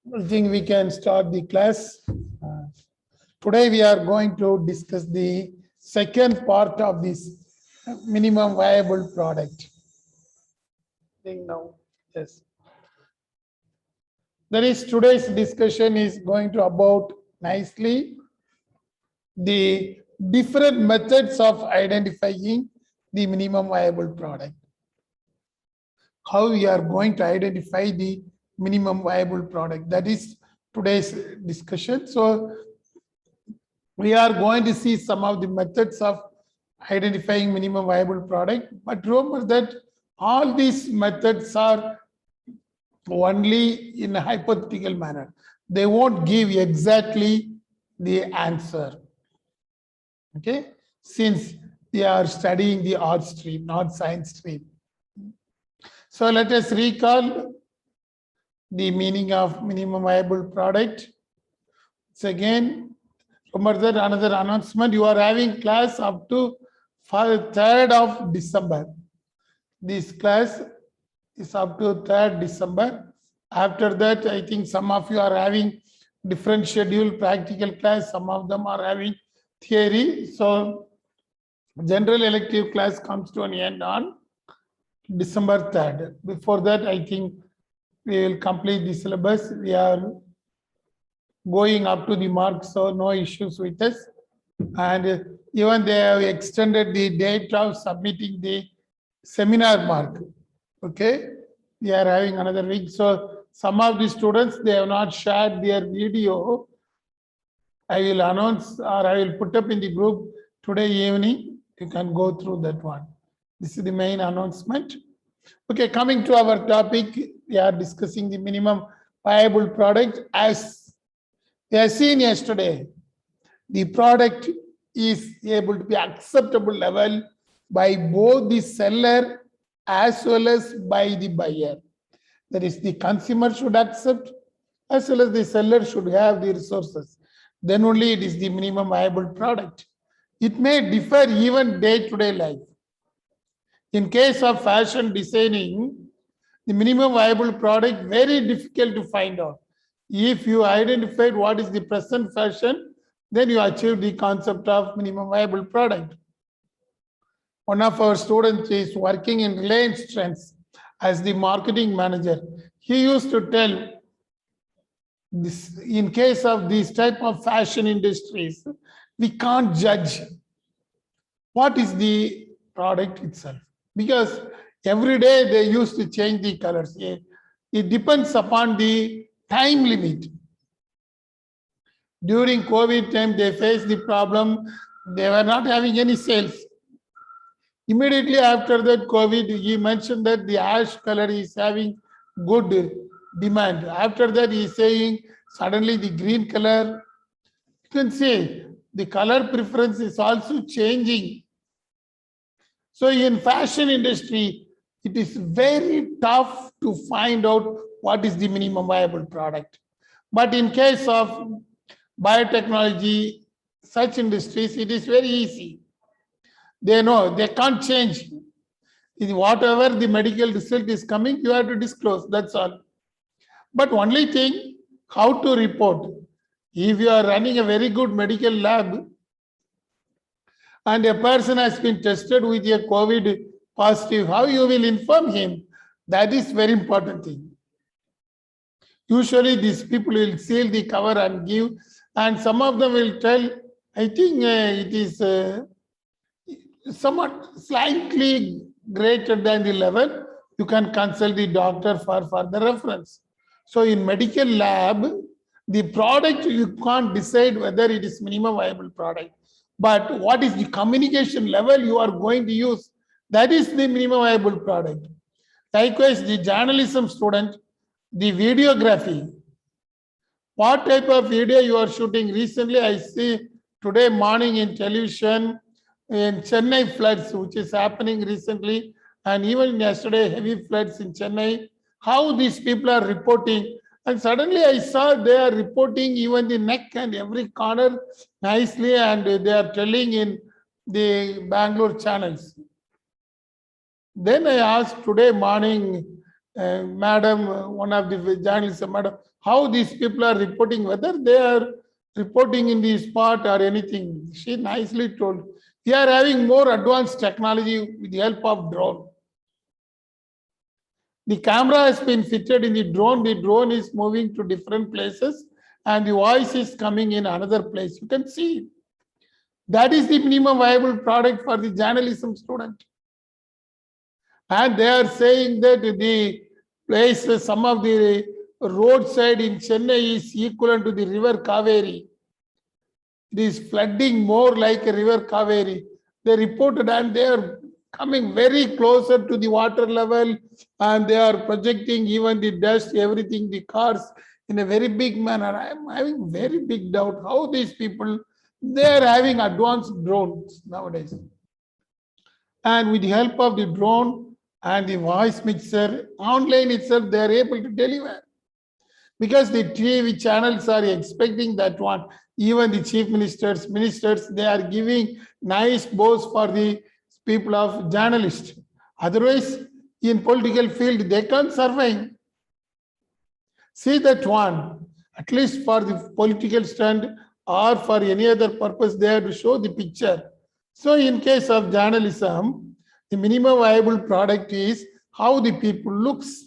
I think we can start the class. Today we are going to discuss the second part of this minimum viable product. I think now, yes. That is, today's discussion is going to about nicely the different methods of identifying the minimum viable product. How we are going to identify the minimum viable product. That is today's discussion. So we are going to see some of the methods of identifying minimum viable product. But remember that all these methods are only in a hypothetical manner. They won't give exactly the answer. Okay, since they are studying the art stream, not science stream. So let us recall the meaning of minimum viable product. So again, remember that another announcement, you are having class up to 3rd of December. This class is up to 3rd December. After that, I think some of you are having different schedule, practical class. Some of them are having theory. So general elective class comes to an end on December 3rd. Before that, I think we will complete the syllabus. We are going up to the mark, so no issues with us. And even they have extended the date of submitting the seminar mark. Okay, we are having another week. So some of the students, they have not shared their video. I will announce, or I will put up in the group today evening. You can go through that one. This is the main announcement. Okay, coming to our topic, we are discussing the minimum viable product. As we have seen yesterday, the product is able to be acceptable level by both the seller as well as by the buyer. That is, the consumer should accept as well as the seller should have the resources. Then only it is the minimum viable product. It may differ even day-to-day life. In case of fashion designing, the minimum viable product very difficult to find out. If you identified what is the present fashion, then you achieve the concept of minimum viable product. One of our students is working in Reliance Trends as the marketing manager. He used to tell this, in case of these type of fashion industries, we can't judge what is the product itself, because every day they used to change the colors. It depends upon the time limit. During COVID time, they faced the problem. They were not having any sales. Immediately after that COVID, he mentioned that the ash color is having good demand. After that, he is saying suddenly the green color. You can see the color preference is also changing. So in fashion industry, it is very tough to find out what is the minimum viable product. But in case of biotechnology, such industries, it is very easy. They know they can't change. Whatever the medical result is coming, you have to disclose, that's all. But only thing, how to report. If you are running a very good medical lab and a person has been tested with a COVID positive, how you will inform him? That is very important thing. Usually these people will seal the cover and give, and some of them will tell, I think it is somewhat slightly greater than the level. You can consult the doctor for further reference. So in medical lab, the product, you can't decide whether it is minimum viable product. But what is the communication level you are going to use? That is the minimum viable product. Likewise, the journalism student, the videography. What type of video you are shooting? Recently, I see today morning in television in Chennai floods, which is happening recently, and even yesterday heavy floods in Chennai. How these people are reporting, and suddenly I saw they are reporting even the neck and every corner nicely, and they are telling in the Bangalore channels. Then I asked today morning madam, one of the journalists, madam, how these people are reporting, whether they are reporting in the spot or anything. She nicely told, we are having more advanced technology with the help of drone. The camera has been fitted in the drone. The drone is moving to different places and the voice is coming in another place. You can see that is the minimum viable product for the journalism student. And they are saying that the place, some of the roadside in Chennai is equivalent to the river Kaveri. It is flooding more like a river Kaveri. They reported and they are coming very closer to the water level and they are projecting even the dust, everything, the cars in a very big manner. I am having very big doubt how these people, they are having advanced drones nowadays. And with the help of the drone and the voice mixer, online itself, they are able to deliver. Because the TV channels are expecting that one. Even the chief ministers, they are giving nice bows for the people of journalists. Otherwise, in political field, they can't survive. See that one, at least for the political stand or for any other purpose, they have to show the picture. So in case of journalism, the minimum viable product is how the people looks,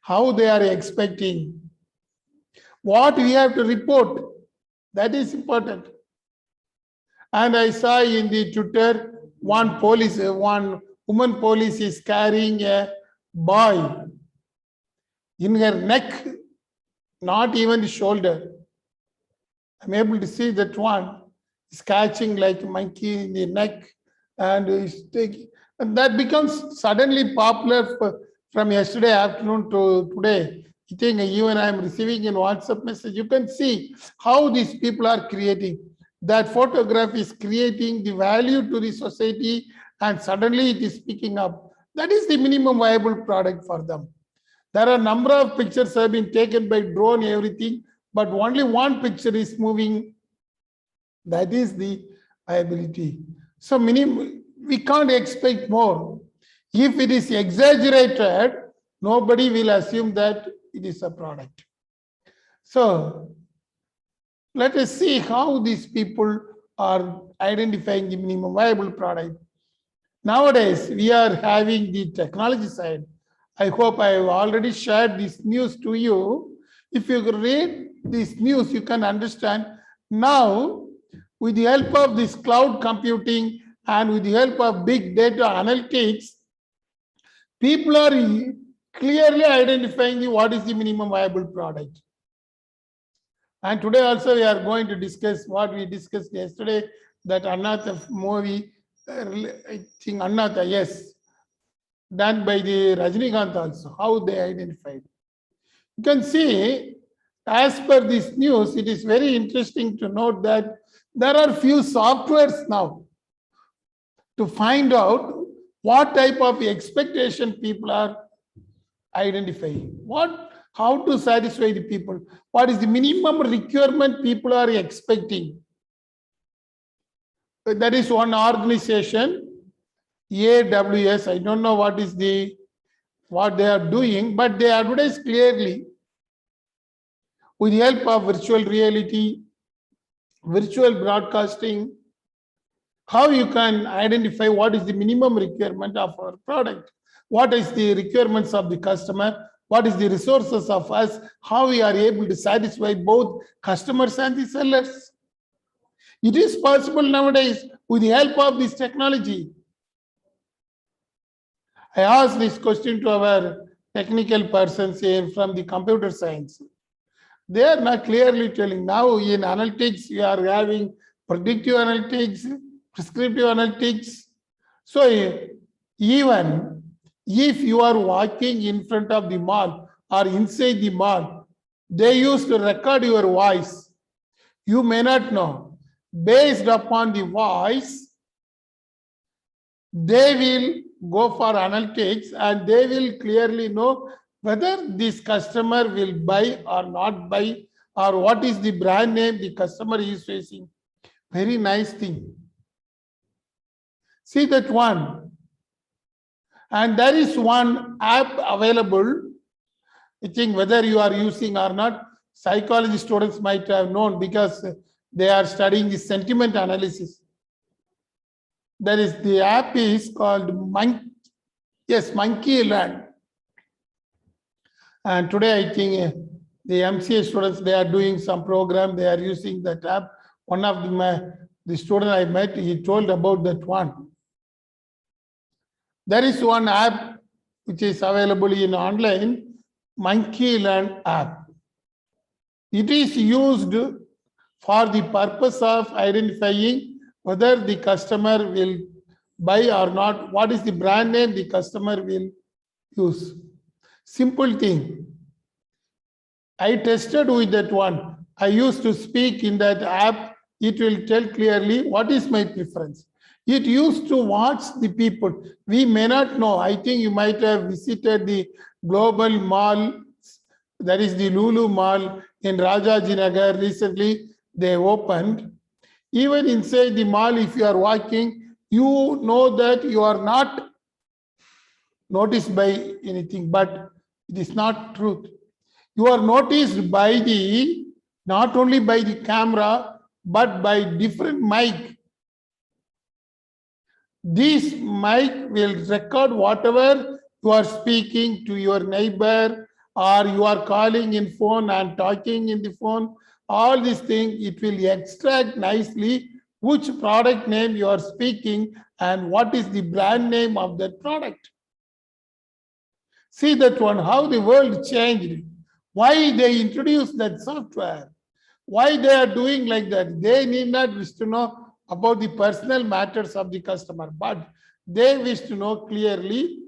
how they are expecting, what we have to report. That is important. And I saw in the Twitter, one woman police is carrying a boy in her neck, not even the shoulder. I'm able to see that one is catching like a monkey in the neck and is taking, and that becomes suddenly popular from yesterday afternoon to today. I think even I am receiving in WhatsApp message. You can see how these people are creating. That photograph is creating the value to the society and suddenly it is picking up. That is the minimum viable product for them. There are a number of pictures have been taken by drone, everything, but only one picture is moving. That is the viability. So we can't expect more. If it is exaggerated, nobody will assume that it is a product. So let us see how these people are identifying the minimum viable product. Nowadays, we are having the technology side. I hope I have already shared this news to you. If you read this news, you can understand. Now, with the help of this cloud computing and with the help of big data analytics, people are clearly identifying what is the minimum viable product. And today also we are going to discuss what we discussed yesterday, that Annatha movie, I think Annatha, yes, done by the Rajinikanth also, how they identified. You can see, as per this news, it is very interesting to note that there are few softwares now to find out what type of expectation people are identifying. How to satisfy the people? What is the minimum requirement people are expecting? That is one organization, AWS. I don't know what they are doing, but they advertise clearly with the help of virtual reality, virtual broadcasting, how you can identify what is the minimum requirement of our product, what is the requirements of the customer, what is the resources of us, how we are able to satisfy both customers and the sellers. It is possible nowadays with the help of this technology. I asked this question to our technical persons here from the computer science. They are not clearly telling. Now in analytics, we are having predictive analytics, prescriptive analytics. So even if you are walking in front of the mall or inside the mall, they used to record your voice. You may not know. Based upon the voice, they will go for analytics and they will clearly know whether this customer will buy or not buy, or what is the brand name the customer is facing. Very nice thing. See that one. And there is one app available. I think whether you are using or not, psychology students might have known because they are studying the sentiment analysis. There is the app is called Monkey Learn. And today I think the MCA students, they are doing some program, they are using that app. One of the student I met, he told about that one. There is one app which is available in online, Monkey Learn app. It is used for the purpose of identifying whether the customer will buy or not, what is the brand name the customer will use. Simple thing. I tested with that one. I used to speak in that app. It will tell clearly what is my preference. It used to watch the people. We may not know. I think you might have visited the Global Mall. That is the Lulu Mall in Rajajinagar. Recently, they opened. Even inside the mall, if you are walking, you know that you are not noticed by anything, but it is not truth. You are noticed by the, not only by the camera, but by different mic. This mic will record whatever you are speaking to your neighbor, or you are calling in phone and talking in the phone. All these things, it will extract nicely which product name you are speaking and what is the brand name of that product. See that one, how the world changed. Why they introduced that software? Why they are doing like that? They need not wish to know about the personal matters of the customer, but they wish to know clearly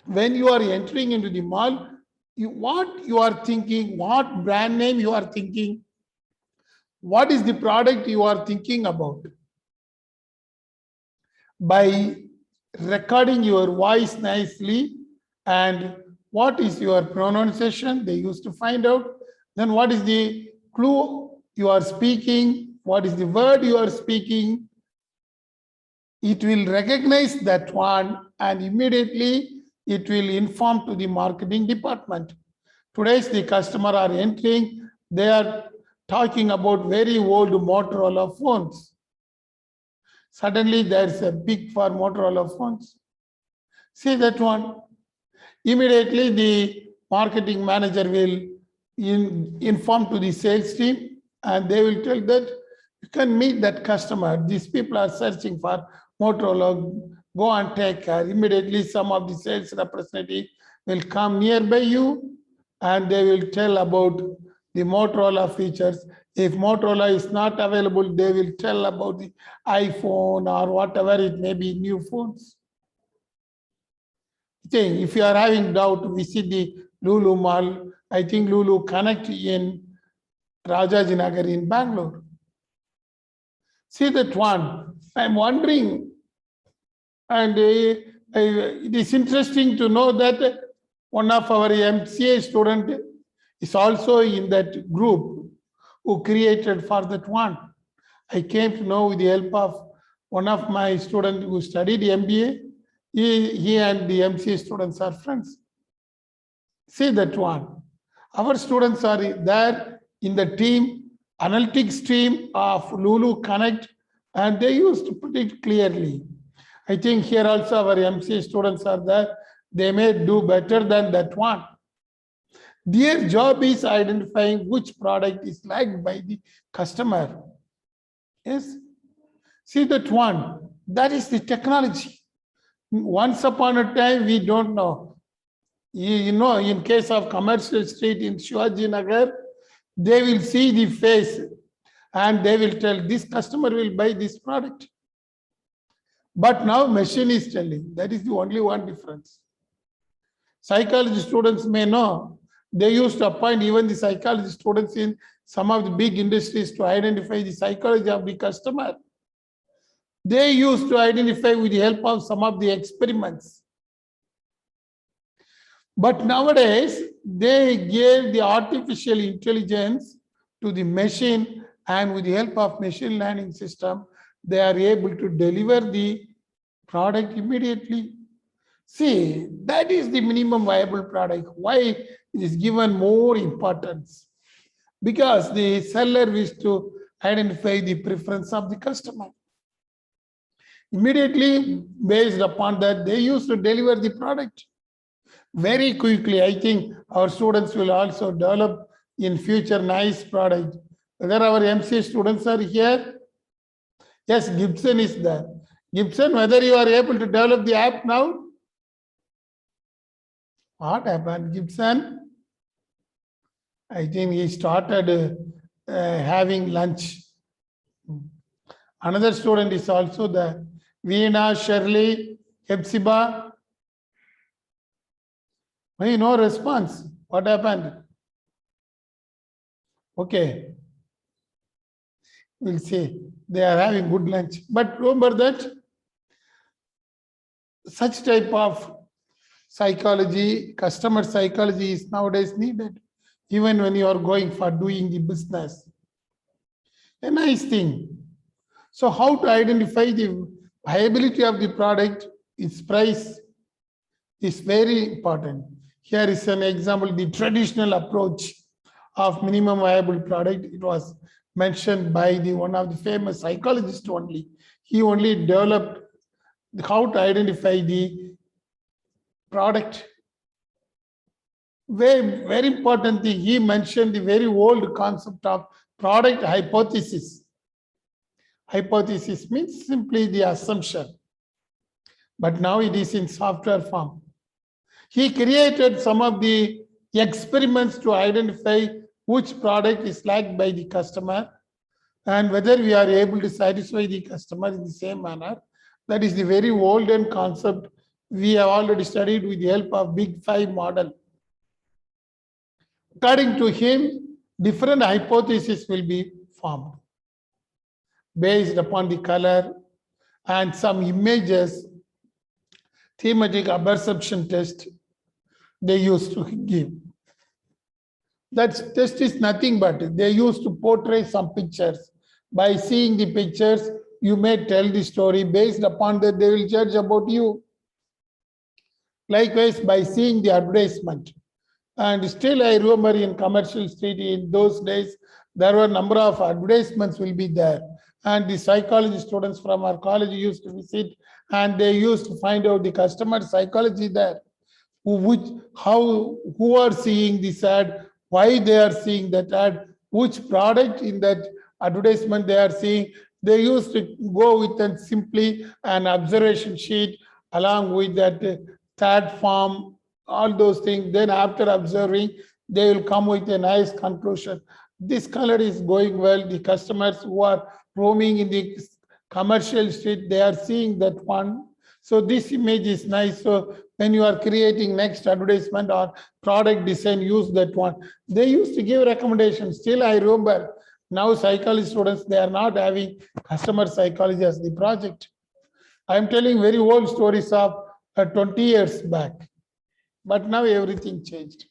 when you are entering into the mall, what you are thinking, what brand name you are thinking, what is the product you are thinking about. By recording your voice nicely and what is your pronunciation, they used to find out. Then what is the clue you are speaking, what is the word you are speaking. It will recognize that one and immediately it will inform to the marketing department. Today's the customer are entering, they are talking about very old Motorola phones. Suddenly there's a big for Motorola phones. See that one. Immediately the marketing manager will inform to the sales team and they will tell that you can meet that customer. These people are searching for Motorola. Go and take care. Immediately some of the sales representative will come nearby you and they will tell about the Motorola features. If Motorola is not available, they will tell about the iPhone or whatever it may be, new phones. If you are having doubt, visit the Lulu Mall. I think Lulu Connect in Rajajinagar in Bangalore. See that one. I'm wondering, and it is interesting to know that one of our MCA student is also in that group who created for that one. I came to know with the help of one of my students who studied MBA. He and the MCA students are friends. See that one. Our students are there in the team, analytics team of Lulu Connect, and they used to put it clearly. I think here also our MCA students are there. They may do better than that one. Their job is identifying which product is liked by the customer. Yes. See that one. That is the technology. Once upon a time, we don't know. You know, in case of Commercial Street in Shivaji Nagar, they will see the face and they will tell this customer will buy this product. But now machine is telling. That is the only one difference. Psychology students may know. They used to appoint even the psychology students in some of the big industries to identify the psychology of the customer. They used to identify with the help of some of the experiments. But nowadays, they gave the artificial intelligence to the machine, and with the help of machine learning system, they are able to deliver the product immediately. See, that is the minimum viable product. Why it is given more importance? Because the seller wishes to identify the preference of the customer. Immediately, based upon that, they used to deliver the product very quickly. I think our students will also develop in future nice product. Whether our MCA students are here? Yes, Gibson is there. Gibson, whether you are able to develop the app now? What happened, Gibson? I think he started having lunch. Another student is also there. Veena, Shirley, Hepzibah. Why no response? What happened? Okay. We'll see. They are having good lunch. But remember that such type of psychology, customer psychology is nowadays needed, even when you are going for doing the business. A nice thing. So how to identify the viability of the product, its price is very important. Here is an example, the traditional approach of minimum viable product. It was mentioned by the one of the famous psychologists only. He only developed how to identify the product. Very, very important thing, he mentioned the very old concept of product hypothesis. Hypothesis means simply the assumption, but now it is in software form. He created some of the experiments to identify which product is liked by the customer and whether we are able to satisfy the customer in the same manner. That is the very olden concept we have already studied with the help of Big Five model. According to him, different hypotheses will be formed based upon the color and some images, thematic perception test they used to give. That test is nothing but they used to portray some pictures. By seeing the pictures, you may tell the story. Based upon that, they will judge about you. Likewise, by seeing the advertisement. And still, I remember in Commercial Street in those days, there were a number of advertisements will be there. And the psychology students from our college used to visit and they used to find out the customer psychology there. Who are seeing this ad, why they are seeing that ad, which product in that advertisement they are seeing. They used to go with simply an observation sheet along with that third form, all those things. Then after observing, they will come with a nice conclusion. This color is going well. The customers who are roaming in the commercial street, they are seeing that one. So this image is nice. So when you are creating next advertisement or product design, use that one. They used to give recommendations. Still, I remember now psychology students, they are not having customer psychology as the project. I am telling very old stories of 20 years back. But now everything changed.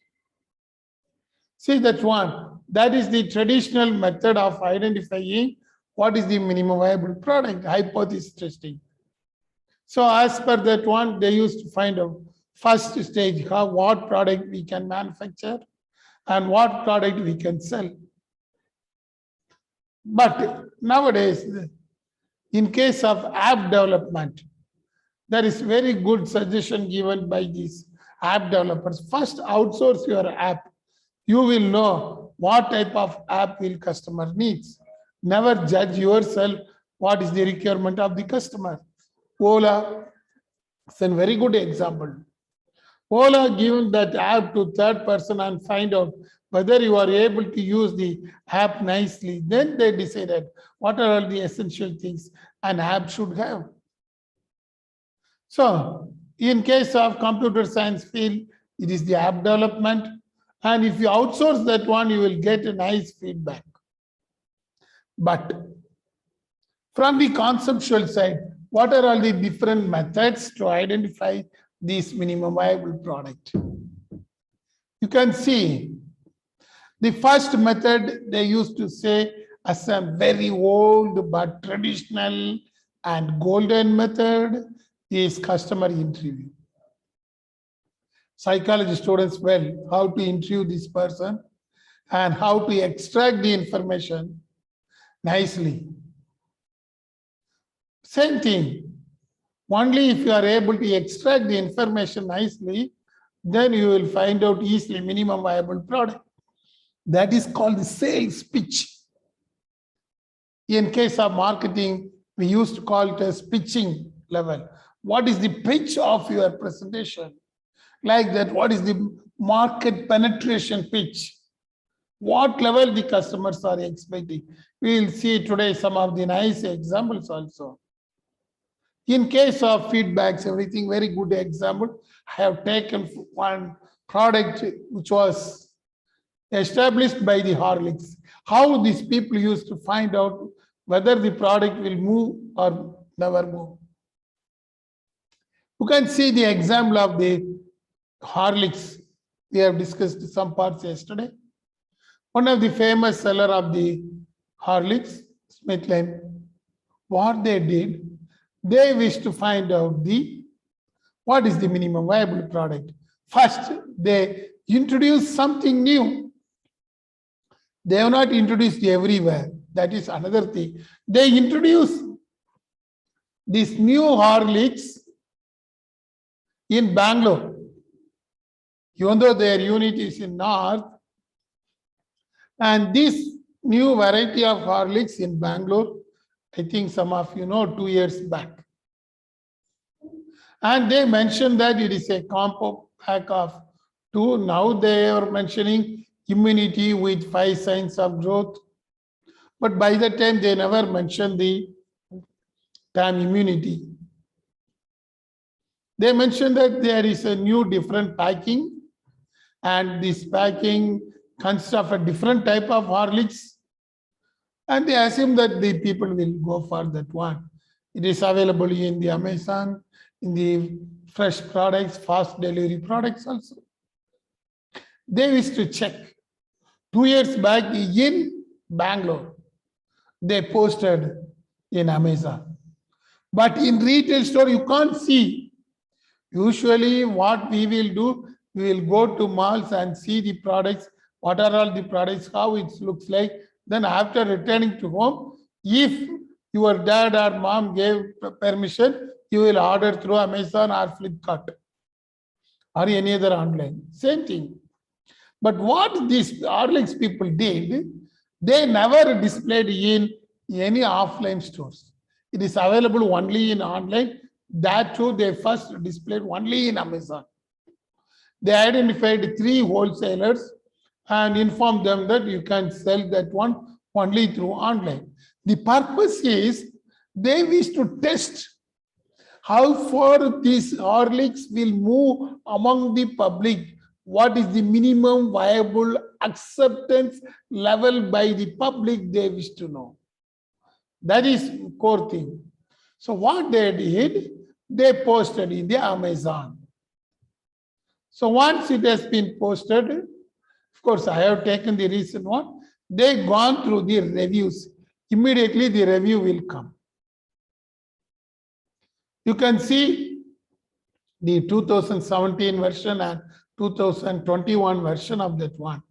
See that one. That is the traditional method of identifying what is the minimum viable product, hypothesis testing. So as per that one, they used to find out first stage, what product we can manufacture and what product we can sell. But nowadays, in case of app development, there is very good suggestion given by these app developers. First, outsource your app. You will know what type of app will customer needs. Never judge yourself what is the requirement of the customer. Ola is a very good example. Ola given that app to third person and find out whether you are able to use the app nicely. Then they decided what are all the essential things an app should have. So in case of computer science field, it is the app development. And if you outsource that one, you will get a nice feedback. But from the conceptual side, what are all the different methods to identify this minimum viable product? You can see the first method they used to say as a very old but traditional and golden method is customer interview. psychology students well how to interview this person and how to extract the information nicely. Same thing. Only if you are able to extract the information nicely, then you will find out easily minimum viable product. That is called the sales pitch. In case of marketing, we used to call it as pitching level. What is the pitch of your presentation? Like that, what is the market penetration pitch? What level the customers are expecting? We will see today some of the nice examples also. In case of feedbacks, everything very good example. I have taken one product which was established by the Horlicks. How these people used to find out whether the product will move or never move. You can see the example of the Horlicks. We have discussed some parts yesterday. One of the famous seller of the Horlicks, Smithland, what they did, they wish to find out what is the minimum viable product. First, they introduce something new. They have not introduced everywhere. That is another thing. They introduce this new Horlicks in Bangalore. Even though their unit is in North, and this new variety of Horlicks in Bangalore, I think some of you know, 2 years back. And they mentioned that it is a combo pack of 2. Now they are mentioning immunity with 5 signs of growth. But by the time they never mentioned the term immunity. They mentioned that there is a new different packing, and this packing consists of a different type of Horlicks. And they assume that the people will go for that one. It is available in the Amazon, in the fresh products, fast delivery products also. They wish to check. 2 years back in Bangalore, they posted in Amazon. But in retail store, you can't see. Usually what we will do, we will go to malls and see the products, what are all the products, how it looks like. Then after returning to home, if your dad or mom gave permission, you will order through Amazon or Flipkart or any other online. Same thing. But what these Horlicks people did, they never displayed in any offline stores. It is available only in online. That too, they first displayed only in Amazon. They identified 3 wholesalers and informed them that you can sell that one only through online. The purpose is they wish to test how far these Horlicks will move among the public. What is the minimum viable acceptance level by the public, they wish to know. That is core thing. So what they did, they posted in the Amazon. So once it has been posted, of course, I have taken the recent one. They gone through the reviews. Immediately the review will come. You can see the 2017 version and 2021 version of that one.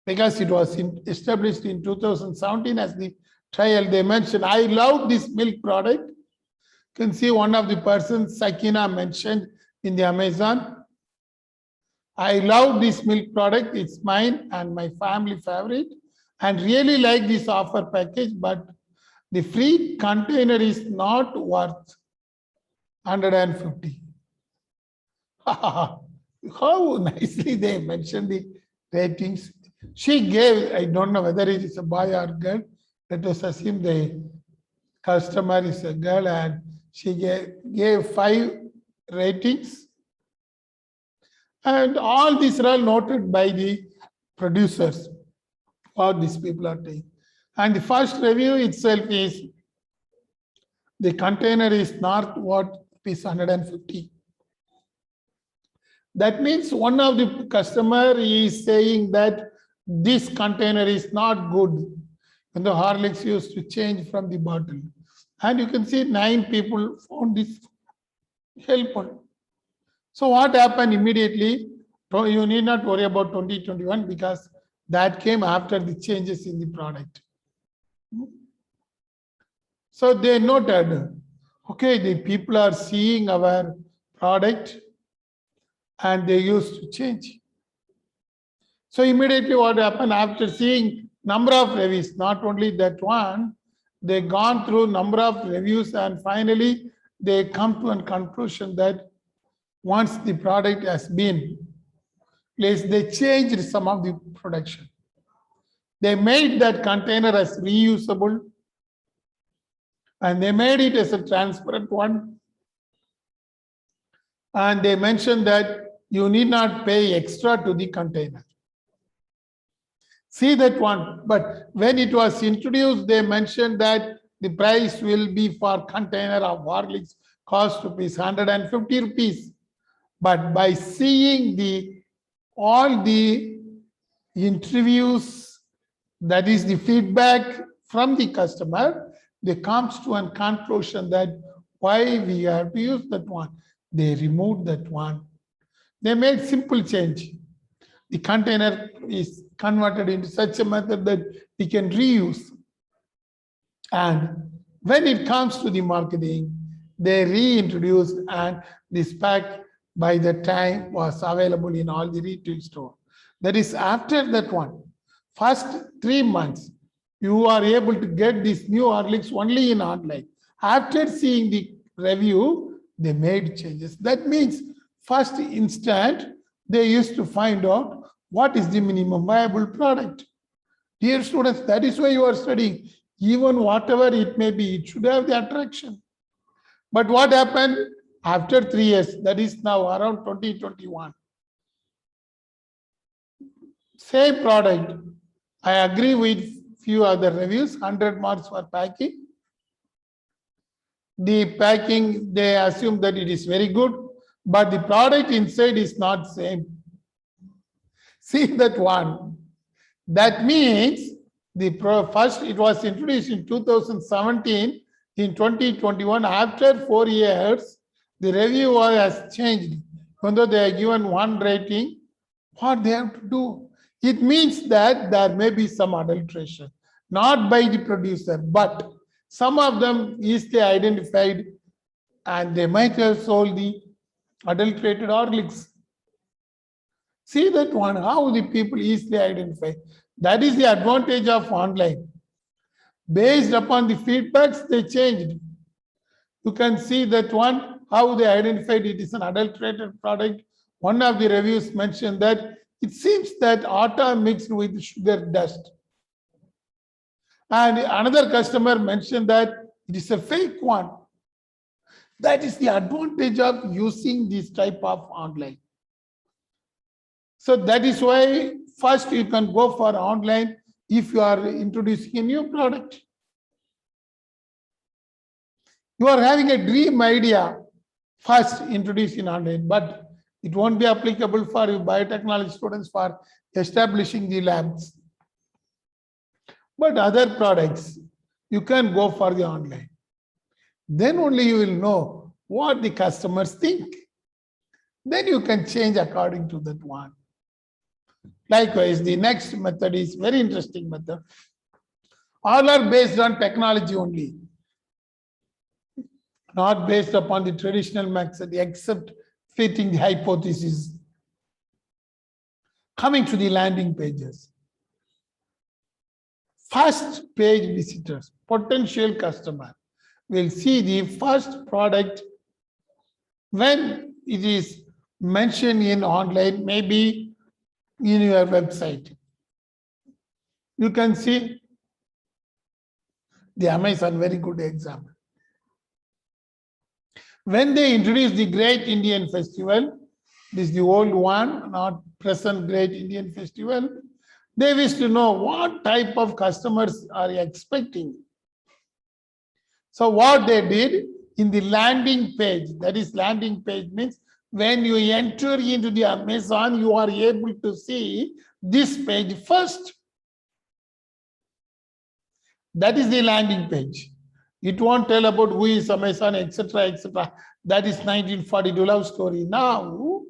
Because it was established in 2017 as the trial, they mentioned, I love this milk product. You can see one of the persons, Sakina, mentioned in the Amazon. I love this milk product. It's mine and my family favorite, and really like this offer package, but the free container is not worth 150. How nicely they mentioned the ratings. She gave, I don't know whether it is a boy or girl, let us assume the customer is a girl, and she gave 5 ratings. And all these are all noted by the producers, what these people are doing. And the first review itself is, the container is not worth 150. That means one of the customer is saying that this container is not good. When the Horlicks used to change from the bottle. And you can see 9 people found this helpful. So what happened immediately? You need not worry about 2021 because that came after the changes in the product. So they noted, okay, the people are seeing our product and they used to change. So immediately what happened after seeing number of reviews, not only that one, they gone through number of reviews and finally they come to a conclusion that once the product has been placed, they changed some of the production. They made that container as reusable and they made it as a transparent one. And they mentioned that you need not pay extra to the container. See that one. But when it was introduced, they mentioned that the price will be for container of Horlicks cost rupees 150 rupees. But by seeing all the interviews, that is the feedback from the customer, they comes to a conclusion that why we have to use that one. They removed that one. They made simple change. The container is converted into such a method that we can reuse. And when it comes to the marketing, they reintroduced and this pack by the time was available in all the retail store. That is after that one, first 3 months, you are able to get this new Horlicks only in online. After seeing the review, they made changes. That means first instant, they used to find out what is the minimum viable product. Dear students, that is why you are studying. Even whatever it may be, it should have the attraction. But what happened after 3 years, that is now around 2021. Same product. I agree with few other reviews, 100 marks for packing. The packing, they assume that it is very good, but the product inside is not same. See that one. That means first it was introduced in 2017. In 2021, after 4 years, the review has changed. Even though they are given 1 rating, what they have to do? It means that there may be some adulteration, not by the producer, but some of them easily identified and they might have sold the adulterated Horlicks. See that one, how the people easily identify. That is the advantage of online. Based upon the feedbacks, they changed. You can see that one, how they identified it is an adulterated product. One of the reviews mentioned that it seems that atta mixed with sugar dust. And another customer mentioned that it is a fake one. That is the advantage of using this type of online. So that is why first you can go for online if you are introducing a new product. You are having a dream idea, first introduce in online, but it won't be applicable for biotechnology students for establishing the labs. But other products, you can go for the online. Then only you will know what the customers think. Then you can change according to that one. Likewise, the next method is very interesting method. All are based on technology only, not based upon the traditional method, except fitting the hypothesis. Coming to the landing pages. First page visitors, potential customer, will see the first product when it is mentioned in online, maybe in your website. You can see the Amazon, very good example. When they introduced the Great Indian Festival, this is the old one, not present Great Indian Festival, they wish to know what type of customers are you expecting. So what they did in the landing page, that is landing page means when you enter into the Amazon, you are able to see this page first. That is the landing page. It won't tell about who is Amazon, etc., etc. That is 1942 love story. Now,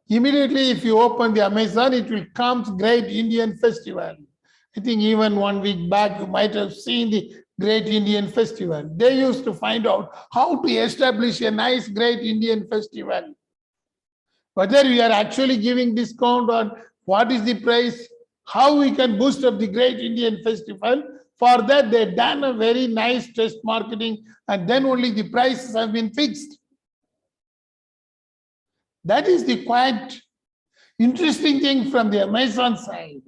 immediately if you open the Amazon, it will come Great Indian Festival. I think even 1 week back, you might have seen the Great Indian Festival. They used to find out how to establish a nice Great Indian Festival. Whether we are actually giving discount or what is the price, how we can boost up the Great Indian Festival. For that, they've done a very nice test marketing, and then only the prices have been fixed. That is the quite interesting thing from the Amazon side.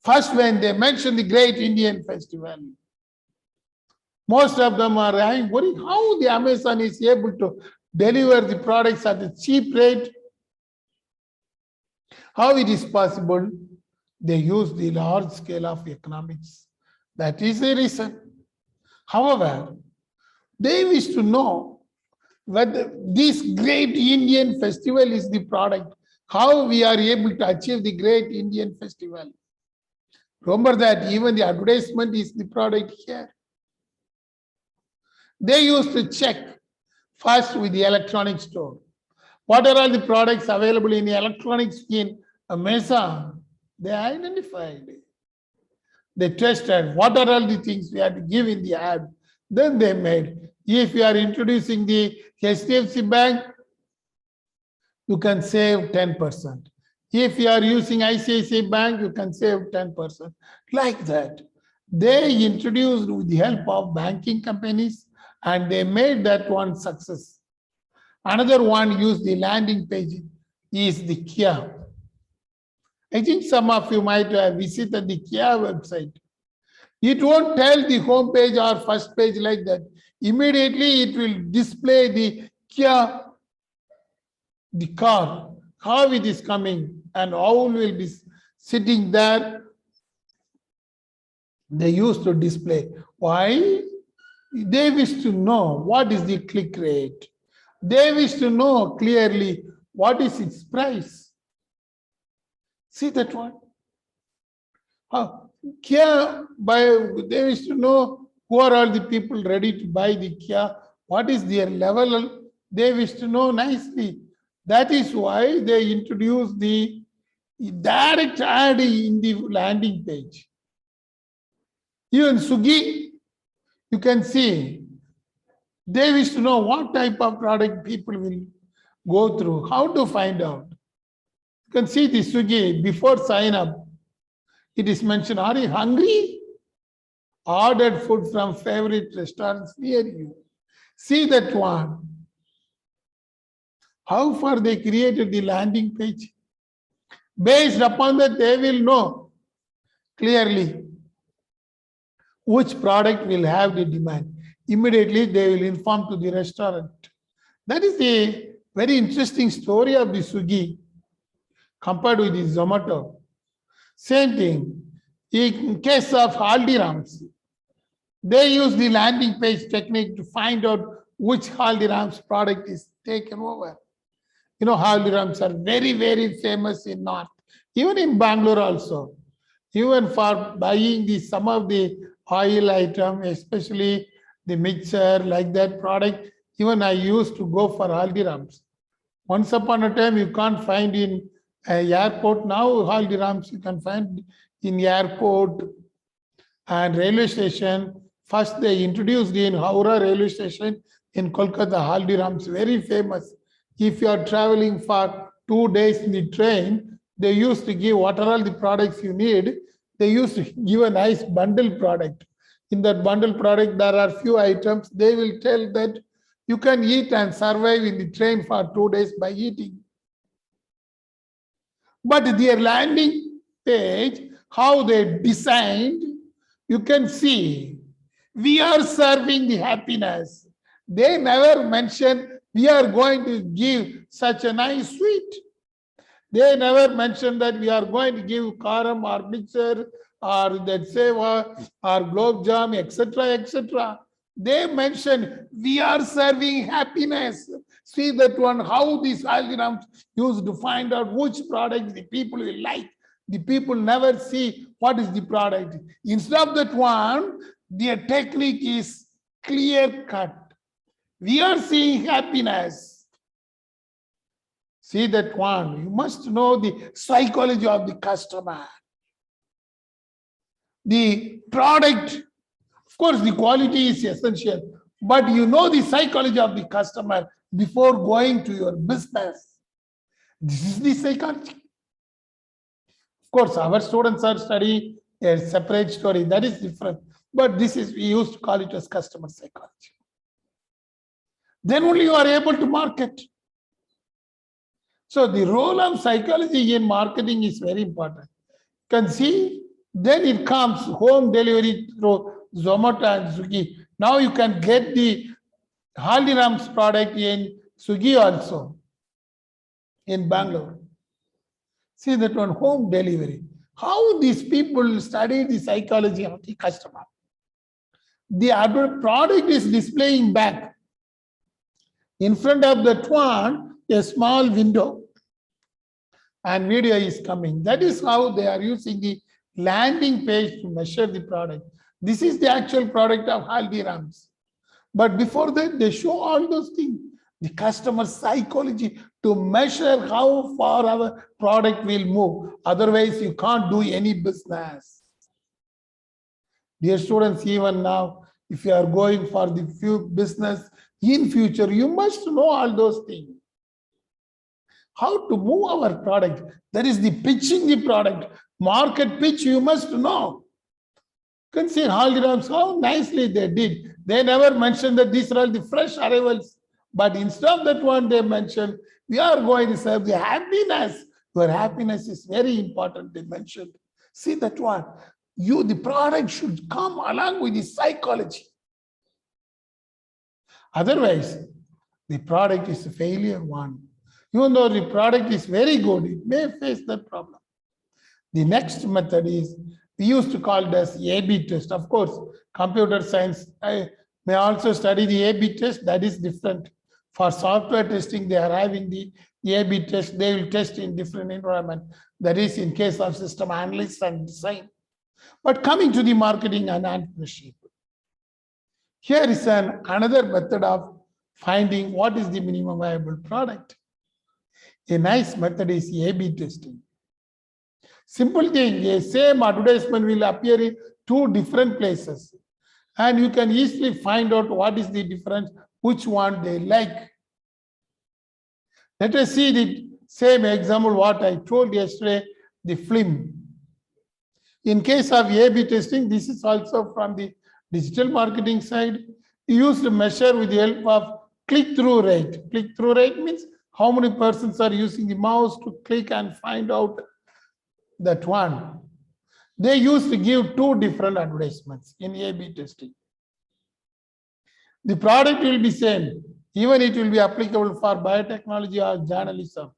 First, when they mention the Great Indian Festival, most of them are having worry how the Amazon is able to deliver the products at a cheap rate. How it is possible? They use the large scale of economics. That is the reason. However, they wish to know whether this Great Indian Festival is the product, how we are able to achieve the Great Indian Festival. Remember that even the advertisement is the product here. They used to check first with the electronic store. What are all the products available in the electronics in Amazon? They identified. They tested what are all the things we have to give in the ad. Then they made. If you are introducing the HDFC Bank, you can save 10%. If you are using ICICI Bank, you can save 10%. Like that. They introduced with the help of banking companies, and they made that one success. Another one used the landing page is the Kia. I think some of you might have visited the Kia website. It won't tell the home page or first page like that. Immediately it will display the Kia, the car, how it is coming, and owl will be sitting there. They used to display. Why? They wish to know what is the click rate. They wish to know clearly what is its price. See that one? Kia, they wish to know who are all the people ready to buy the Kia, what is their level. They wish to know nicely. That is why they introduced the direct ad in the landing page. Even Swiggy, you can see, they wish to know what type of product people will go through, how to find out. You can see the Swiggy before sign up. It is mentioned, are you hungry? Ordered food from favorite restaurants near you. See that one. How far they created the landing page. Based upon that, they will know clearly which product will have the demand. Immediately, they will inform to the restaurant. That is a very interesting story of the Swiggy compared with the Zomato. Same thing. In case of Haldiram's, they use the landing page technique to find out which Haldiram's product is taken over. You know, Haldiram's are very, very famous in North, even in Bangalore also. Even for buying some of the oil item, especially the mixer, like that product, even I used to go for Haldiram's. Once upon a time, you can't find in airport. Now, Haldiram's you can find in airport and railway station. First, they introduced in Howrah railway station in Kolkata, Haldiram's, very famous. If you are traveling for 2 days in the train, they used to give what are all the products you need. They used to give a nice bundle product. In that bundle product, there are few items. They will tell that you can eat and survive in the train for 2 days by eating. But their landing page, how they designed, you can see, we are serving the happiness. They never mention we are going to give such a nice sweet. They never mention that we are going to give karam or mixer or that seva or globe jam, etc., etc. They mention we are serving happiness. See that one, how these Haldiram's used to find out which product the people will like. The people never see what is the product. Instead of that one, their technique is clear cut. We are seeing happiness. See that one. You must know the psychology of the customer. The product, of course, the quality is essential, but you know the psychology of the customer before going to your business. This is the psychology. Of course, our students are studying a separate story. That is different. But this is, we used to call it as customer psychology. Then only you are able to market. So the role of psychology in marketing is very important. You can see, then it comes home delivery through Zomato and Swiggy. Now you can get the Haldiram's product in Swiggy also in Bangalore. See that one, home delivery. How these people study the psychology of the customer. The other product is displaying back. In front of that one, a small window and video is coming. That is how they are using the landing page to measure the product. This is the actual product of Haldiram's. But before that, they show all those things. The customer psychology to measure how far our product will move. Otherwise, you can't do any business. Dear students, even now, if you are going for the business in future, you must know all those things. How to move our product. That is the pitching the product. Market pitch, you must know. Consider Haldiram's, how nicely they did. They never mentioned that these are all the fresh arrivals. But instead of that one, they mentioned, we are going to serve the happiness. Your happiness is very important, they mentioned. See that one. The product should come along with the psychology. Otherwise, the product is a failure one. Even though the product is very good, it may face that problem. The next method is, we used to call it as A/B test. Of course, computer science, I may also study the A/B test. That is different. For software testing, they are having the A/B test. They will test in different environment. That is in case of system analysis and design. But coming to the marketing and entrepreneurship, here is another method of finding what is the minimum viable product. A nice method is A/B testing. Simple thing, a same advertisement will appear in two different places. And you can easily find out what is the difference, which one they like. Let us see the same example what I told yesterday, the film. In case of A/B testing, this is also from the digital marketing side. You used to measure with the help of click-through rate. Click-through rate means how many persons are using the mouse to click and find out that one. They used to give two different advertisements in A/B testing. The product will be same, even it will be applicable for biotechnology or journalism.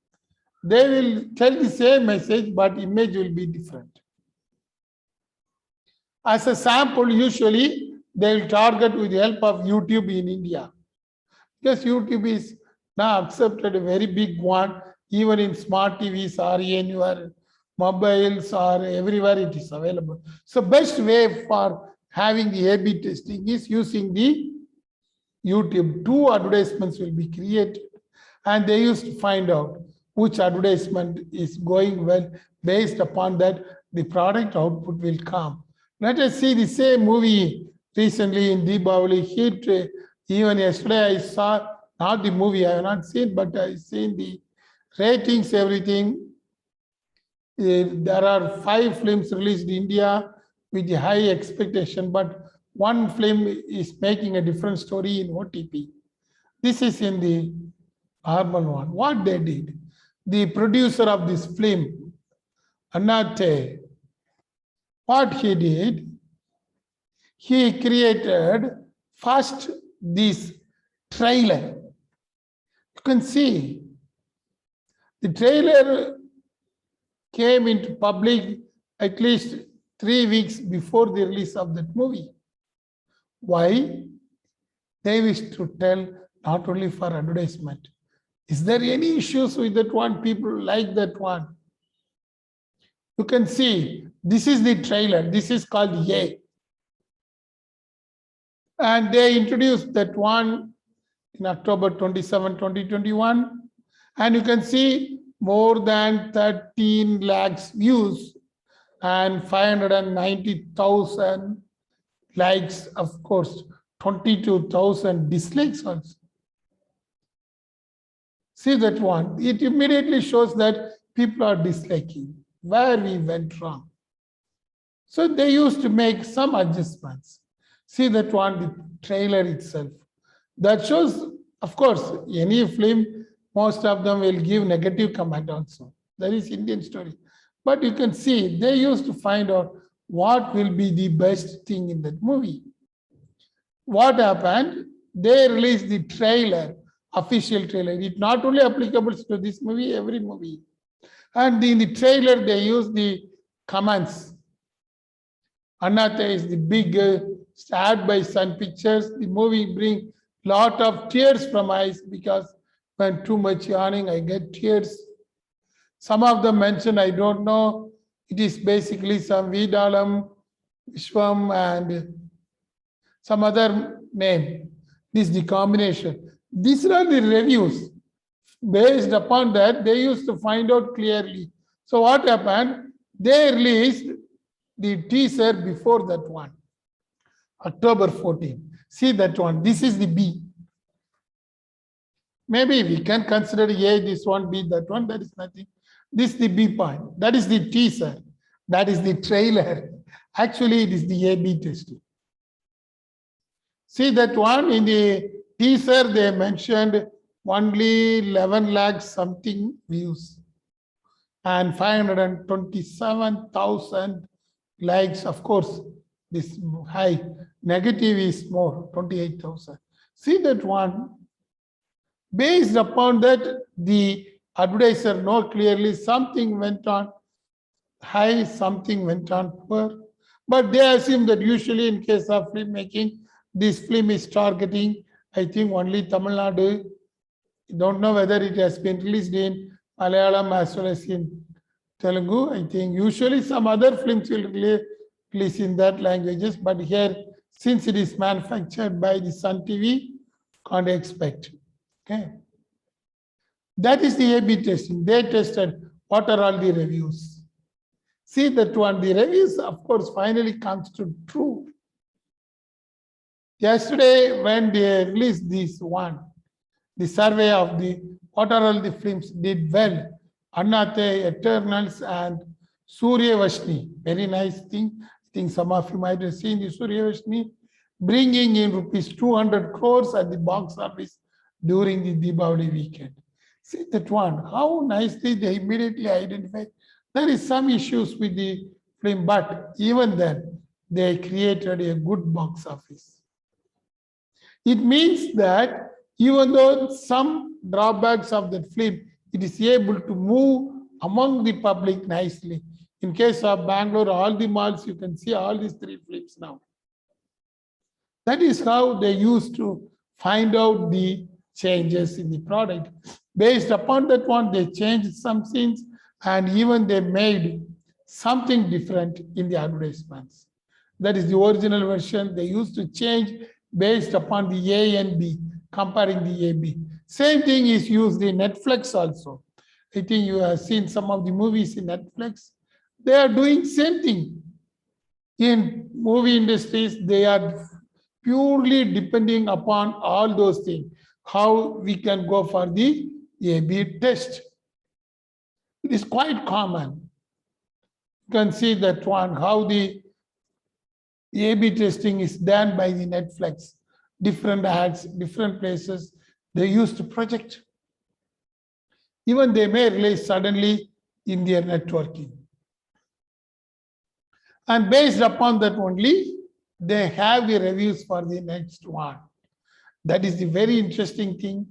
They will tell the same message, but image will be different. As a sample, usually they will target with the help of YouTube in India. Because YouTube is now accepted a very big one, even in smart TVs or in your mobiles or everywhere it is available. So best way for having the A/B testing is using the YouTube. Two advertisements will be created and they used to find out which advertisement is going well. Based upon that, the product output will come. Let us see the same movie recently in Deepavali hit. Even yesterday I saw, not the movie, I have not seen, but I seen the ratings, everything. There are 5 films released in India with the high expectation, but one film is making a different story in OTP. This is in the normal one. What they did, the producer of this film, Anate, what he did, he created first this trailer. You can see the trailer came into public at least 3 weeks before the release of that movie. Why? They wish to tell not only for advertisement. Is there any issues with that one? People like that one. You can see, this is the trailer. This is called A. And they introduced that one in October 27, 2021. And you can see more than 13 lakhs views and 590,000 likes, of course, 22,000 dislikes also. See that one, it immediately shows that people are disliking, where we went wrong. So they used to make some adjustments. See that one, the trailer itself. That shows, of course, any film, most of them will give negative comment also. That is Indian story. But you can see they used to find out what will be the best thing in that movie. What happened? They released the trailer, official trailer. It's not only applicable to this movie, every movie. And in the trailer, they use the comments. Annathe is the big starred by Sun Pictures. The movie brings lot of tears from eyes because when too much yawning, I get tears. Some of them mention, I don't know. It is basically some Vedalam, Vishwam, and some other name. This is the combination. These are the reviews. Based upon that, they used to find out clearly. So what happened? They released the teaser before that one, October 14. See that one. This is the B. Maybe we can consider A, this one, B, that one. That is nothing. This is the B point. That is the teaser. That is the trailer. Actually, it is the A/B testing. See that one in the teaser, they mentioned only 11 lakh something views and 527,000 likes. Of course, this high negative is more, 28,000. See that one. Based upon that, the advertiser know clearly something went on high, something went on poor. But they assume that usually in case of filmmaking, this film is targeting, I think, only Tamil Nadu. Don't know whether it has been released in Malayalam as well as in Telugu. I think usually some other films will release in that languages, but here, since it is manufactured by the Sun TV, can't expect. Okay. That is the A/B testing. They tested what are all the reviews. See that one, the reviews, of course, finally comes to true. Yesterday, when they released this one, the survey of the what are all the films did well, Annathe, Eternals, and Surya Vashni. Very nice thing. I think some of you might have seen the Surya Vashni bringing in rupees 200 crores at the box office during the Deepavali weekend. See that one, how nicely they immediately identified there is some issues with the film, but even then they created a good box office. It means that even though some drawbacks of that film, it is able to move among the public nicely. In case of Bangalore, all the malls, you can see all these three films now. That is how they used to find out the changes in the product. Based upon that one, they changed some scenes and even they made something different in the advertisements. That is the original version. They used to change based upon the A and B, comparing the A-B. Same thing is used in Netflix also. I think you have seen some of the movies in Netflix. They are doing same thing. In movie industries, they are purely depending upon all those things. How we can go for the A/B test. It is quite common. You can see that one, how the A/B testing is done by the Netflix. Different ads, different places, they used to project. Even they may release suddenly in their networking. And based upon that only, they have the reviews for the next one. That is the very interesting thing.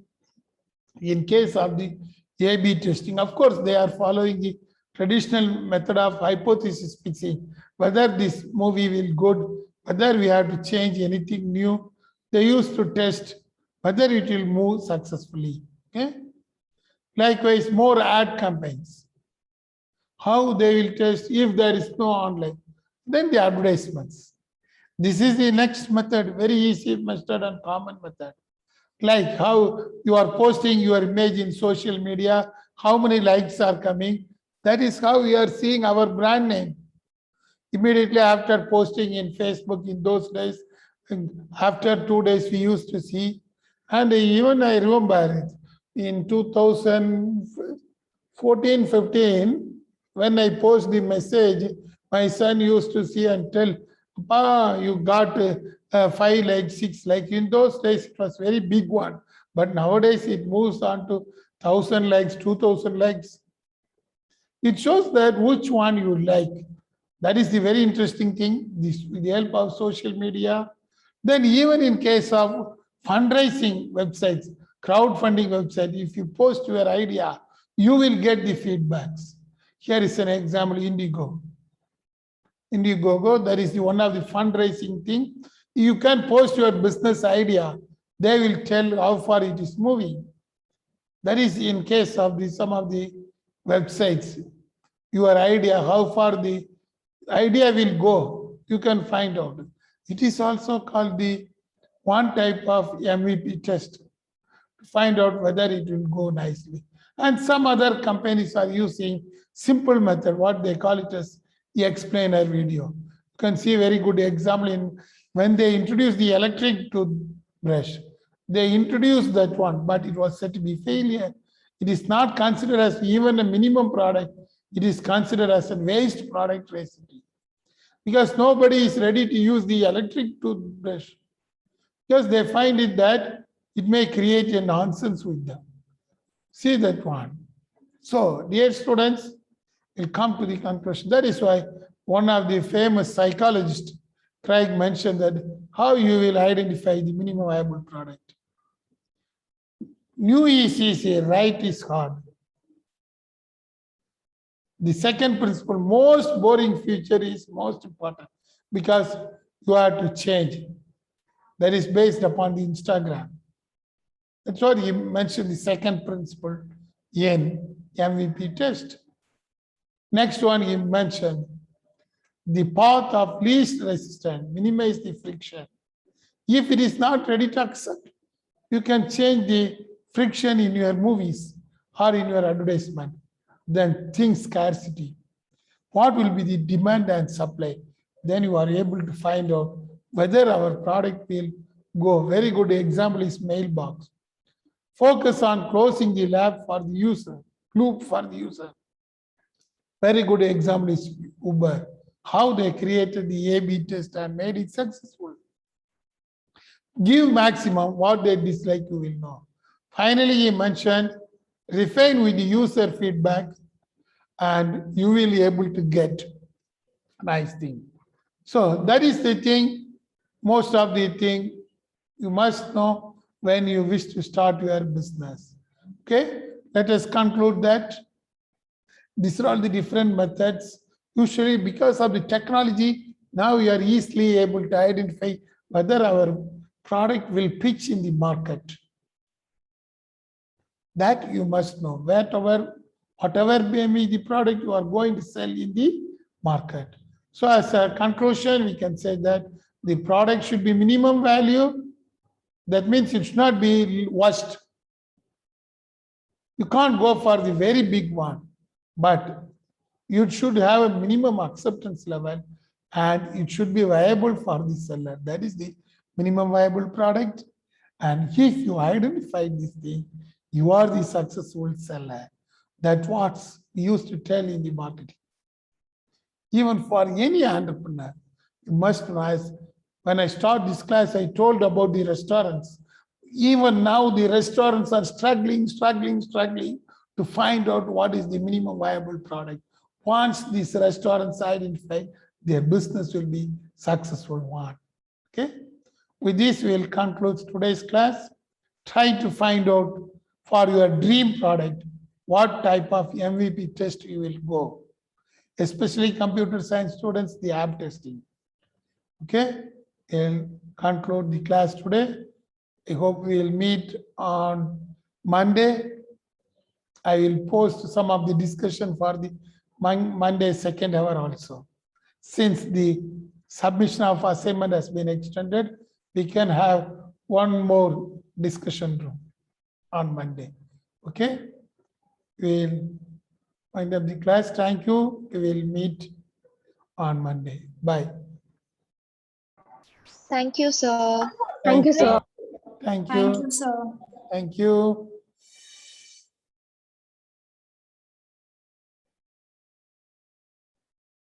In case of the A/B testing, of course, they are following the traditional method of hypothesis fixing, whether this movie will good, whether we have to change anything new. They used to test whether it will move successfully. Okay. Likewise, more ad campaigns. How they will test if there is no online. Then the advertisements. This is the next method, very easy method and common method. Like how you are posting your image in social media, how many likes are coming. That is how we are seeing our brand name. Immediately after posting in Facebook in those days, and after 2 days, we used to see. And even I remember in 2014, 15, when I post the message, my son used to see and tell, Papa, you got 5 likes, 6 likes. In those days, it was very big one. But nowadays, it moves on to 1,000 likes, 2,000 likes. It shows that which one you like. That is the very interesting thing. This with the help of social media. Then even in case of fundraising websites, crowdfunding website, if you post your idea, you will get the feedbacks. Here is an example, Indigo. Indiegogo, that is the one of the fundraising thing. You can post your business idea. They will tell how far it is moving. That is in case of some of the websites. Your idea, how far the idea will go, you can find out. It is also called the one type of MVP test to find out whether it will go nicely. And some other companies are using simple method, what they call it as the explainer video. You can see a very good example in when they introduced the electric toothbrush. They introduced that one, but it was said to be failure. It is not considered as even a minimum product. It is considered as a waste product recipe because nobody is ready to use the electric toothbrush because they find it that it may create a nonsense with them. See that one. So, dear students, we'll come to the conclusion. That is why one of the famous psychologists, Craig, mentioned that how you will identify the minimum viable product. New is easy, right is hard. The second principle, most boring feature is most important because you have to change. That is based upon the Instagram. That's what he mentioned, the second principle in MVP test. Next one he mentioned, the path of least resistance, minimize the friction. If it is not ready to accept, you can change the friction in your movies or in your advertisement. Then think scarcity. What will be the demand and supply? Then you are able to find out whether our product will go. Very good example is mailbox. Focus on closing the loop for the user. Very good example is Uber. How they created the A/B test and made it successful. Give maximum, what they dislike, you will know. Finally, he mentioned refine with the user feedback and you will be able to get a nice thing. So that is the thing, most of the thing you must know when you wish to start your business. Okay, let us conclude that. These are all the different methods. Usually because of the technology, now we are easily able to identify whether our product will pitch in the market. That you must know. Whatever may be the product you are going to sell in the market. So as a conclusion, we can say that the product should be minimum value. That means it should not be worst. You can't go for the very big one, but you should have a minimum acceptance level and it should be viable for the seller. That is the minimum viable product. And if you identify this thing, you are the successful seller. That's what we used to tell in the marketing. Even for any entrepreneur, you must know, as when I start this class, I told about the restaurants. Even now, the restaurants are struggling to find out what is the minimum viable product. Once these restaurants identify, their business will be successful one. Okay. With this, we will conclude today's class. Try to find out for your dream product what type of MVP test you will go, especially computer science students, the app testing. Okay, we'll conclude the class today. I hope we will meet on Monday. I will post some of the discussion for the Monday second hour also. Since the submission of assignment has been extended, we can have one more discussion room on Monday. Okay, we'll wind up the class. Thank you. We will meet on Monday. Bye. Thank you, sir. Thank you, sir. Thank Thank you. you, sir. Thank you.